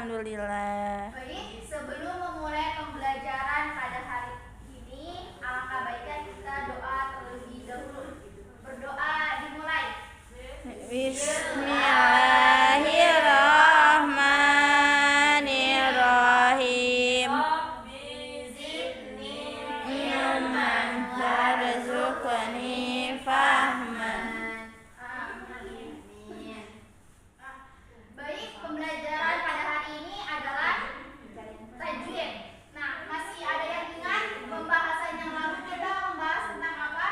Alhamdulillah. Baik, sebelum memulai pembelajaran pada hari ini, alangkah baiknya kita doa terlebih dahulu. Berdoa dimulai. Bismillahirrahmanirrahim. Ilman warzuqni fahman. Baik, pembelajaran pada hari ini adalah tajwid. Nah, masih ada yang ingat pembahasan yang lalu kita membahas tentang apa?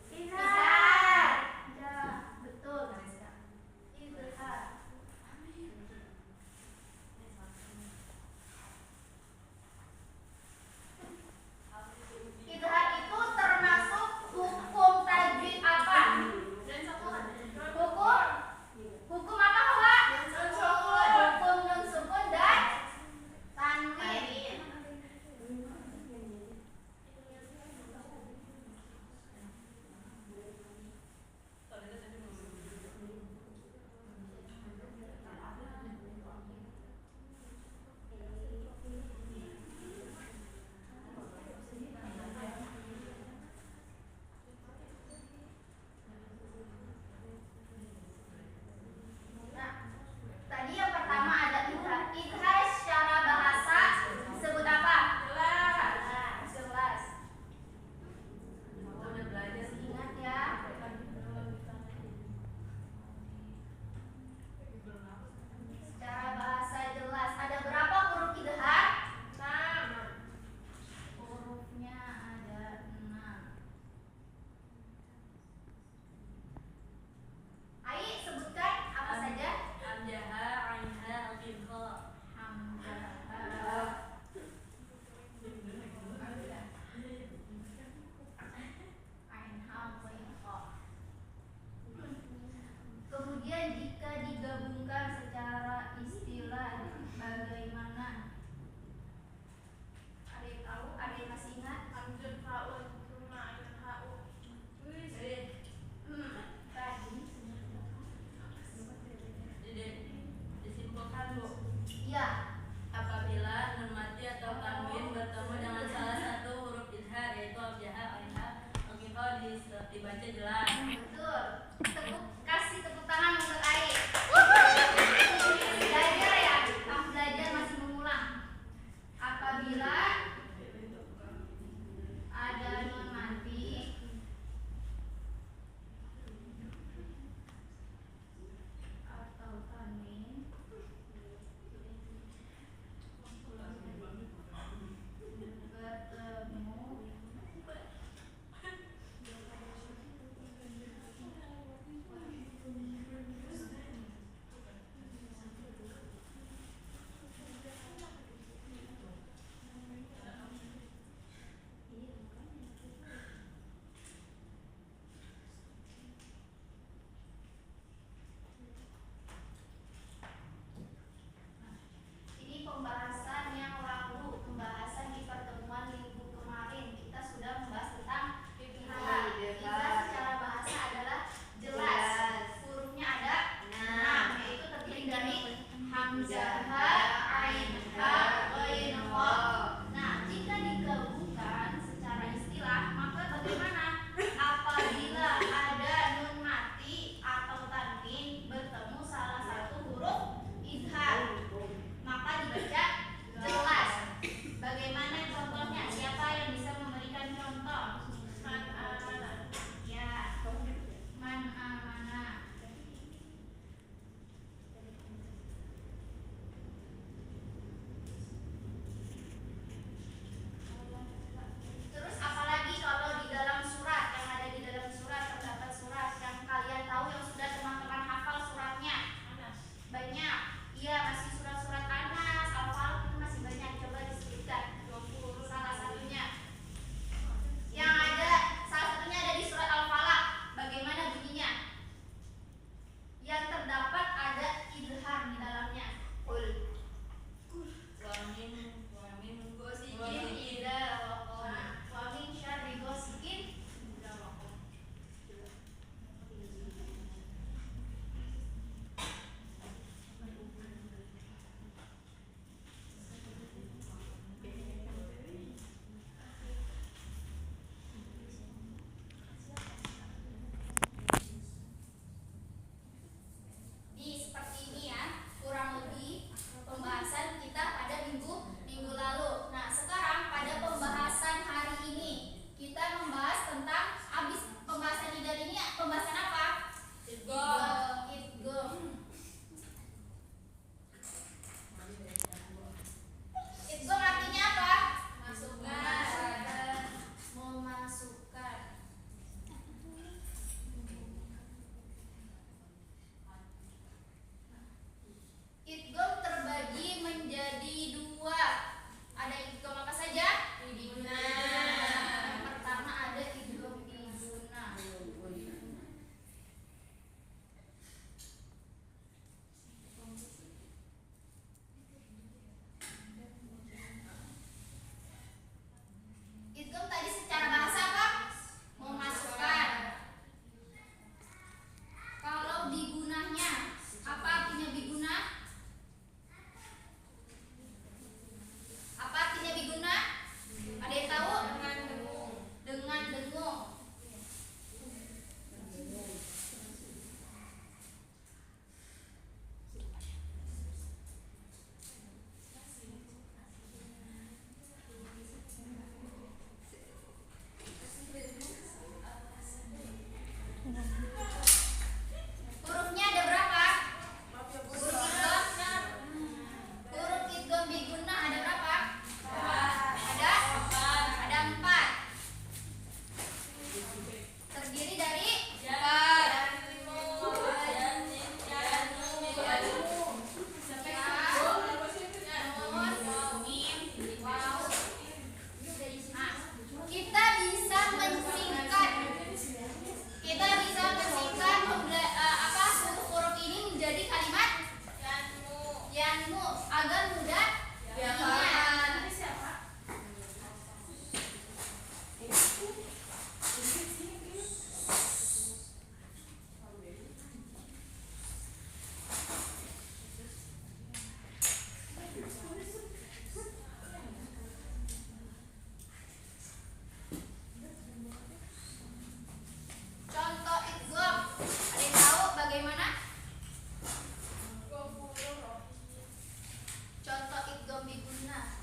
Izhar. Ya, betul. Izhar. Izhar itu termasuk hukum tajwid apa? Hukum apa, Pak? Hukum nun sukun dan tanwin. Nah, tadi yang pertama ada izhar. Izhar secara bahasa disebut apa? Jelas. Udah belajar, ingat ya. Secara bahasa jelas. Ada berapa huruf izhar? 6. Hurufnya ada 6. Ai, sebutkan apa saja? Hamzah, ainha, alqifha. Hamzah. Ain, ham, qain, qa. Kemudian jika digabungkan secara istilah bagaimana? Ada yang tahu? Ada yang masih ingat? Hamzah, faul, tsumma ain, ha'u. Tadi. Jadi disimpulkan, Bu. Iya. Apabila nun mati atau tanwin bertemu dengan salah satu huruf izhar yaitu hamzah, ainha, alqifha dibaca jelas. Betul. Kasih tepuk tangan untuk Ai. Belajar ya, kamu belajar masih mengulang. Apabila ada nun mati atau tanwin bertemu ini pembahasan yang lalu, pembahasan di pertemuan minggu kemarin. Kita sudah membahas tentang izhar. Izhar secara bahasa adalah jelas. Hurufnya ada 6, yaitu terdiri dari hamzah, ain, ha, ghain, qa. Nah, jika digabungkan secara istilah, maka bagaimana? Apabila ada nun mati atau tanwin bertemu salah satu huruf izhar, maka dibaca jelas. Bagaimana contohnya? Siapa yang bisa memberikan contoh? Man amana. Ya, man amana. penyampaianmu agar mudah Dihafalkan. Contoh idgham. Ada yang tahu bagaimana? Contoh idgham bi gunnah.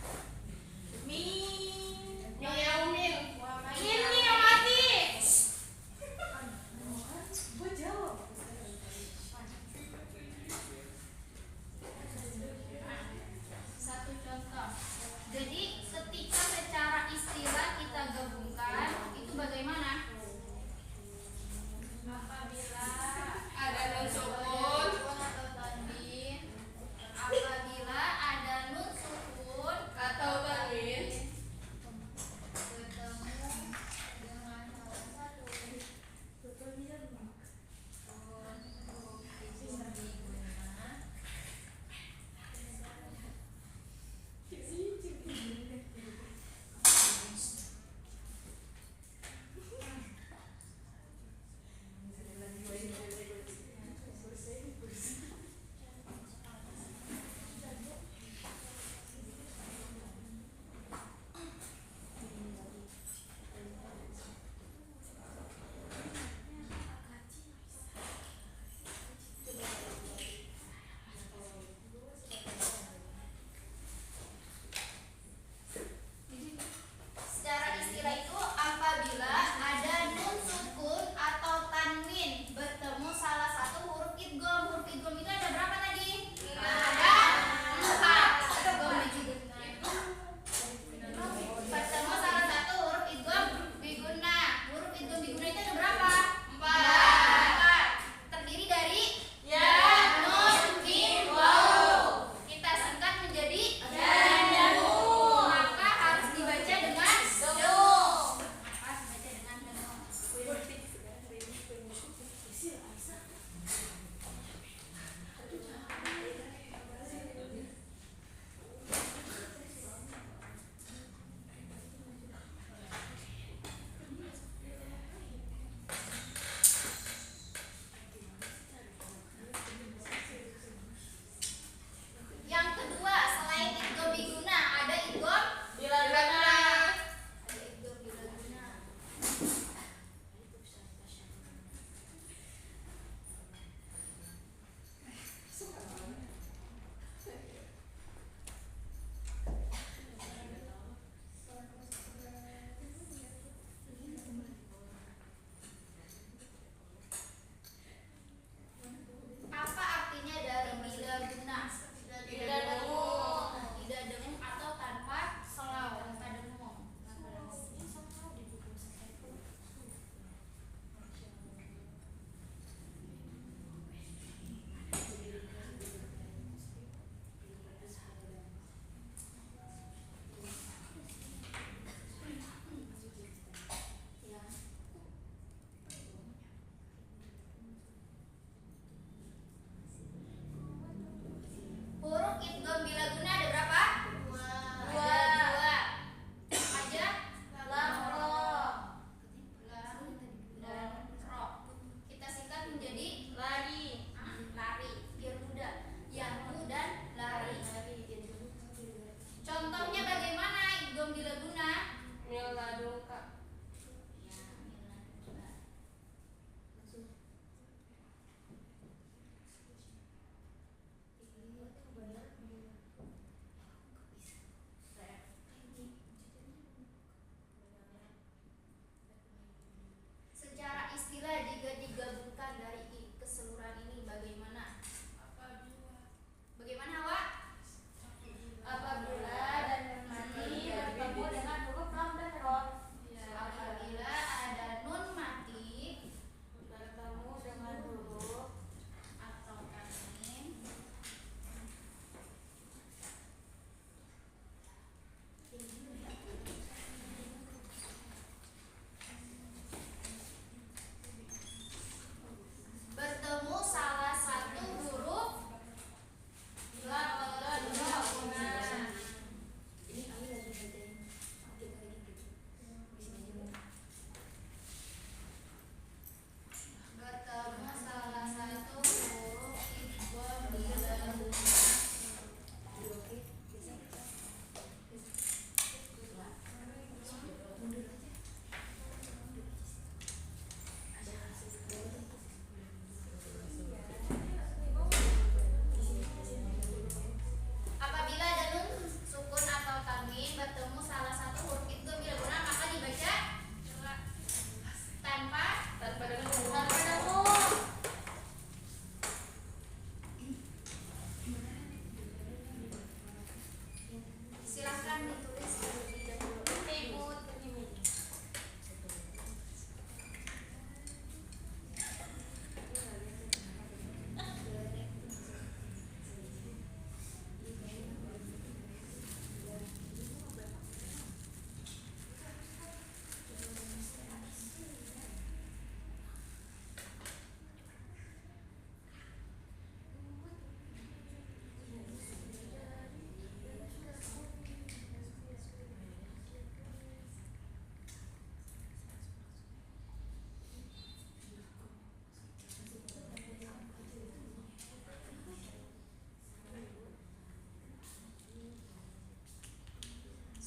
silahkan ditulis terlebih dahulu. Oke Ibu.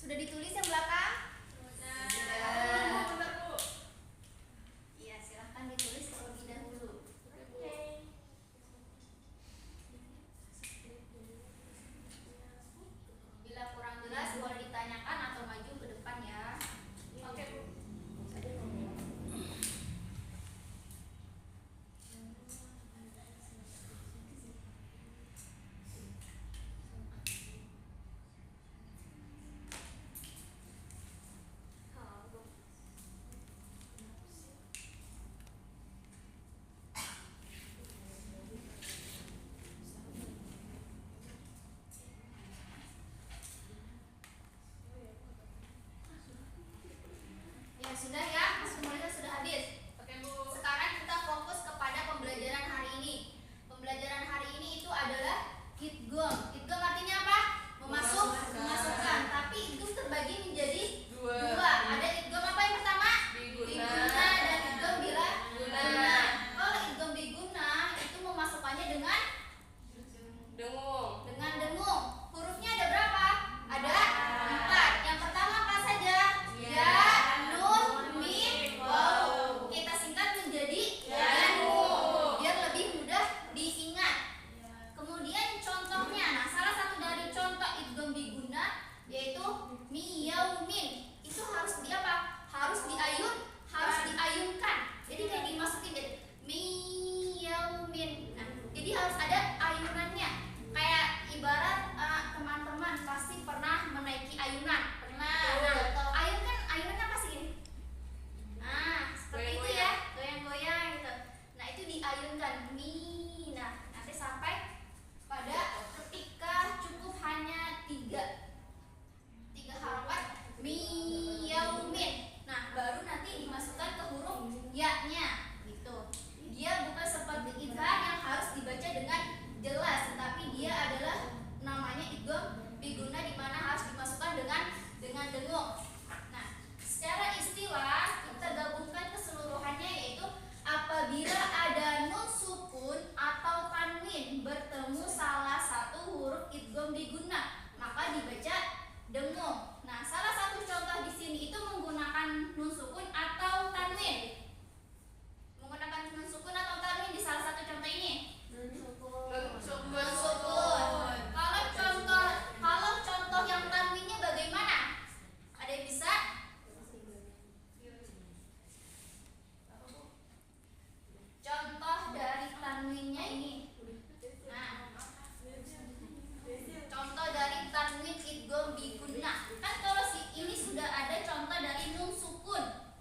Sudah ditulis yang belakang? Iya, silahkan ditulis terlebih dahulu. Bila kurang jelas boleh ditanyakan atau maju ke depan ya. Oke Bu. Ya sudah ya, semuanya sudah habis. Oke Bu. Sekarang kita fokus kepada pembelajaran hari ini. Pembelajaran hari ini itu adalah idgham. Idgham artinya apa? Memasukkan. Tapi idgham terbagi menjadi dua. Ada idgham apa yang pertama? Biguna dan idgham bila guna. Kalau idgham biguna itu memasukkannya dengan dengung. Hurufnya ada berapa? Ada 4. Yang pertama apa saja? Ya, nun, mim, waw. Kita singkat menjadi dengung biar lebih mudah diingat. Kemudian contohnya, nah salah satu dari contoh idgham biguna yaitu miyaumin. Itu harus di apa? Harus diayunkan. Jadi kayak dimasukin jadi miyaumin. Nah, jadi harus ada ayunannya. Kayak ibarat teman-teman pasti pernah menaiki ayunan. Pernah. Nah, ayunan apa sih ini? Nah, seperti itu ya, goyang-goyang gitu. Nah, itu diayunkan. Nah, nanti sampai pada ketika cukup hanya tiga harokat miyaumin. Nah, baru nanti dimasukkan ke huruf ya-nya gitu. Dia bukan seperti idgham yang harus dibaca dengan jelas, tetapi dia adalah namanya idgham biguna di mana harus dimasukkan dengan dengung. Nah, secara istilah kita gabungkan keseluruhannya yaitu apabila ada nun sukun atau tanwin bertemu salah satu huruf idgham biguna, maka dibaca dengung. Nah, salah satu contoh di sini itu menggunakan nun sukun atau tanwin. Menggunakan nun sukun atau tanwin di salah satu contoh ini. Nun sukun. Kalau contoh yang tanwinnya bagaimana? Ada yang bisa? Contoh dari tanwinnya ini. Nah, contoh dari tanwin idgham biguna. Kan kalau ini sudah ada contoh dari nun sukun.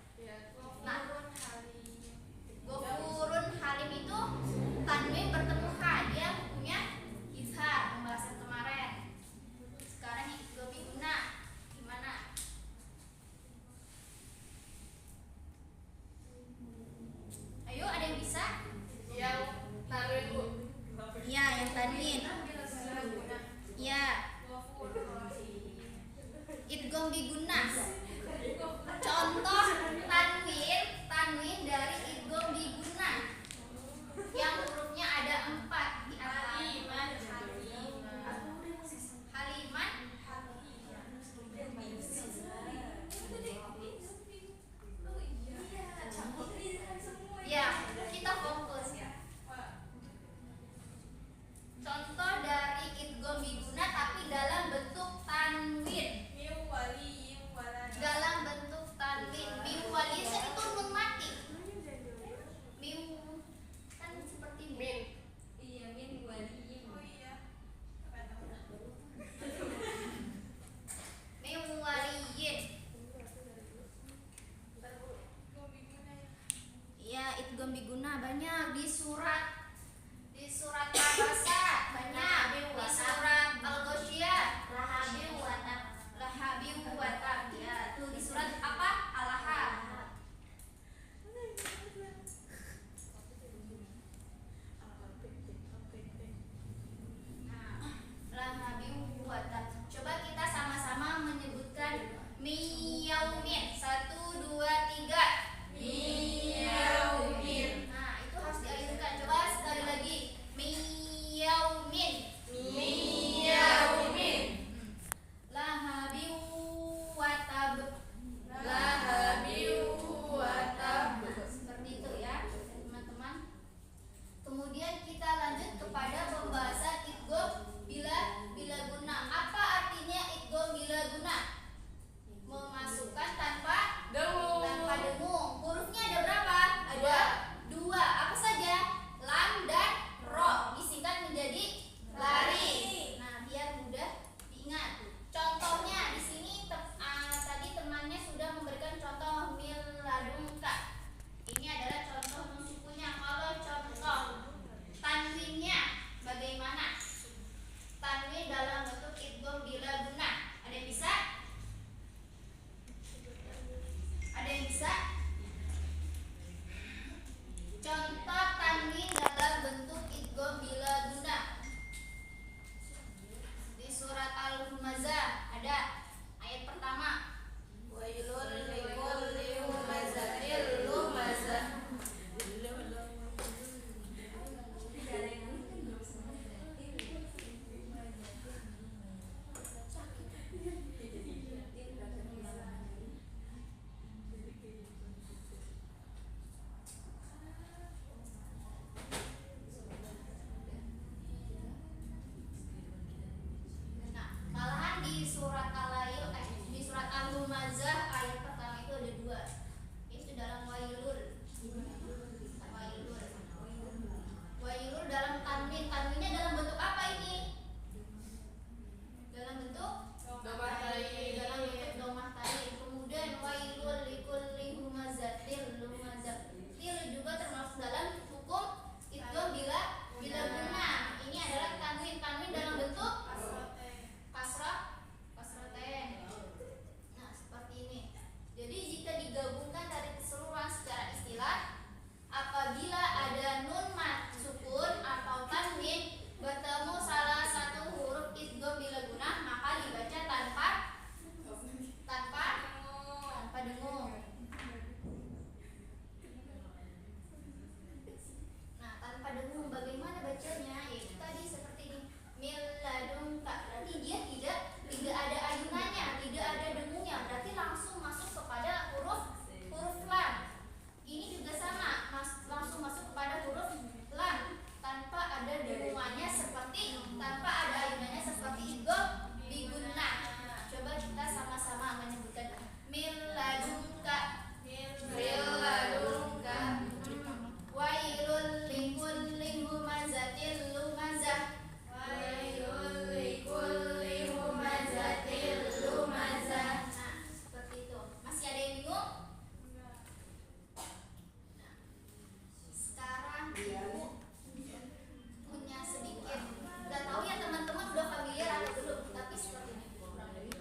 di surat Al-Humazah ayat pertama itu ada dua, itu dalam wailul. Wailul dalam tanwin. Tanwinnya dalam bentuk apa ini? Dalam bentuk Domah ta'i. dalam bentuk domah ta'i. Kemudian wailul likulli humazatil lumazah. Til juga termasuk dalam hukum idgham bila gunnah. Ini adalah tanwin. Tanwin dalam bentuk kasraten. Nah, seperti ini. Jadi jika digabungkan dari keseluruhan secara istilah, apabila ada nun mat sukun atau tanwin bertemu salah satu huruf idgham bila gunnah, maka dibaca tanpa dengung. Nah, tanpa dengung bagaimana bacanya? Yaitu tadi seperti ini. Mil ladunka. Berarti dia tidak ada ayunannya, tidak ada dengungnya. Berarti langsung masuk kepada huruf lam. Ini juga sama, langsung masuk kepada huruf lam tanpa ada dengungannya, tanpa ada ayunannya seperti idgham bigunnah. Coba kita sama-sama menyebutkan mil ladunka, wailul likulli humazatil lumazah, Nah, seperti itu. Masih ada yang bingung? Sekarang ibu punya sedikit, nggak tahu ya teman-teman udah familiar atau belum, tapi seperti ini kurang lebih.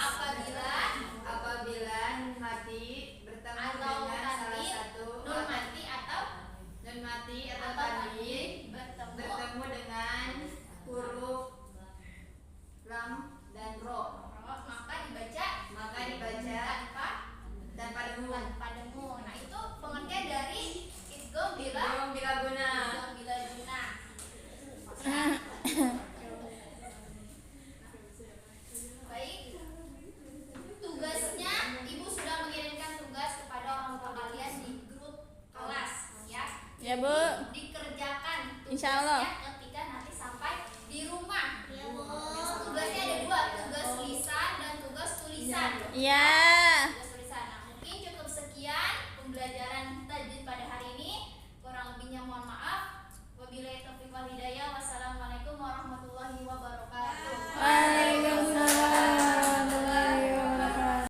apabila nun mati bertemu Atau dengan salah tanwin, satu nun mati atau nun mati atau atau tanwin bertemu bertemu dengan huruf lam dan ro, maka dibaca tanpa demu. tanpa demu. Nah, itu pengertian dari idgham bila Idgham bila guna. guna. Baik, tugasnya ibu sudah mengirimkan tugas kepada orang tua kalian di grup kelas ya. Ya, Bu. Dikerjakan Insya Allah. tugasnya ketika nanti sampai di rumah. Tugasnya ada dua, tugas lisan dan tugas tulisan. Iya.